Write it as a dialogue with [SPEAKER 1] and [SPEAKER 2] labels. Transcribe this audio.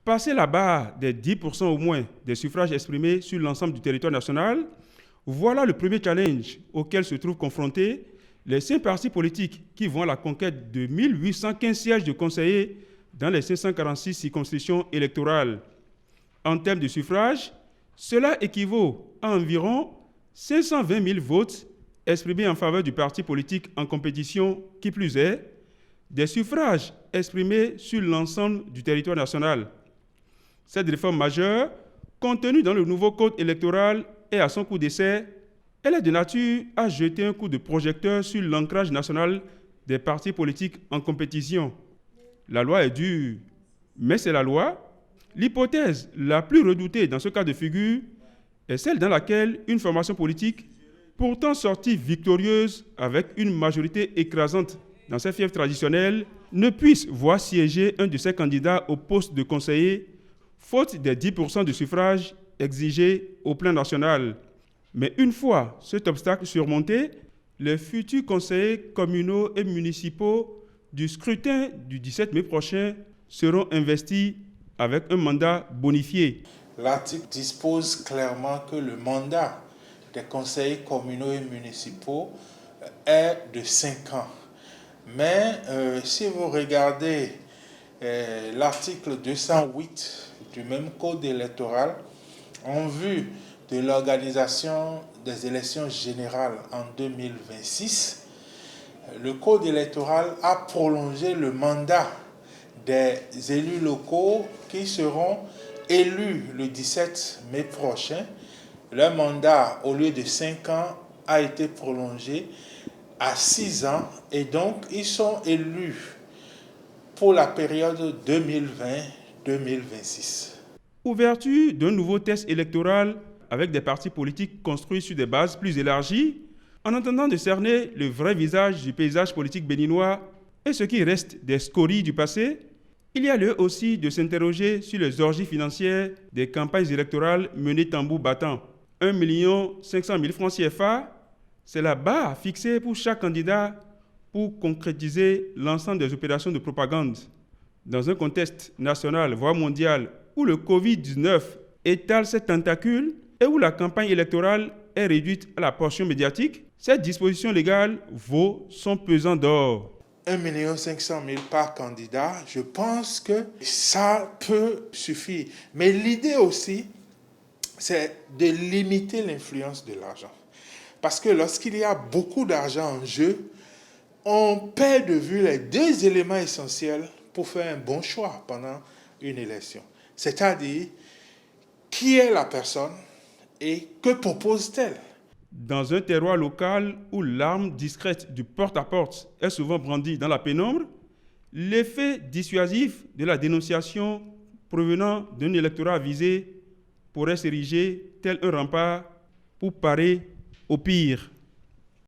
[SPEAKER 1] Passer la barre des 10% au moins des suffrages exprimés sur l'ensemble du territoire national, voilà le premier challenge auquel se trouvent confrontés les 5 partis politiques qui vont à la conquête de 1815 sièges de conseillers dans les 546 circonscriptions électorales. En termes de suffrage, cela équivaut à environ 520 000 votes exprimés en faveur du parti politique en compétition, qui plus est, des suffrages exprimés sur l'ensemble du territoire national. Cette réforme majeure, contenue dans le nouveau code électoral, est à son coup d'essai. Elle est de nature à jeter un coup de projecteur sur l'ancrage national des partis politiques en compétition. La loi est dure, mais c'est la loi. L'hypothèse la plus redoutée dans ce cas de figure est celle dans laquelle une formation politique, pourtant sortie victorieuse avec une majorité écrasante dans ses fiefs traditionnels, ne puisse voir siéger un de ses candidats au poste de conseiller, faute des 10% de suffrages exigés au plan national. Mais une fois cet obstacle surmonté, les futurs conseillers communaux et municipaux du scrutin du 17 mai prochain seront investis avec un mandat bonifié.
[SPEAKER 2] L'article dispose clairement que le mandat des conseillers communaux et municipaux est de 5 ans. Mais si vous regardez l'article 208 du même code électoral, en vue de l'organisation des élections générales en 2026, le code électoral a prolongé le mandat des élus locaux qui seront élus le 17 mai prochain. Leur mandat, au lieu de 5 ans, a été prolongé à 6 ans et donc ils sont élus pour la période 2020-2026.
[SPEAKER 1] Ouverture d'un nouveau test électoral avec des partis politiques construits sur des bases plus élargies, en attendant de cerner le vrai visage du paysage politique béninois et ce qui reste des scories du passé, il y a lieu aussi de s'interroger sur les orgies financières des campagnes électorales menées tambour battant. 1 500 000 francs CFA, c'est la barre fixée pour chaque candidat pour concrétiser l'ensemble des opérations de propagande. Dans un contexte national, voire mondial, où le Covid-19 étale ses tentacules et où la campagne électorale est réduite à la portion médiatique, cette disposition légale vaut son pesant d'or.
[SPEAKER 2] 1 500 000 par candidat, je pense que ça peut suffire. Mais l'idée aussi, c'est de limiter l'influence de l'argent. Parce que lorsqu'il y a beaucoup d'argent en jeu, on perd de vue les 2 éléments essentiels pour faire un bon choix pendant une élection. C'est-à-dire, qui est la personne et que propose-t-elle?
[SPEAKER 1] Dans un terroir local où l'arme discrète du porte-à-porte est souvent brandie dans la pénombre, l'effet dissuasif de la dénonciation provenant d'un électorat visé pourrait s'ériger tel un rempart pour parer au pire.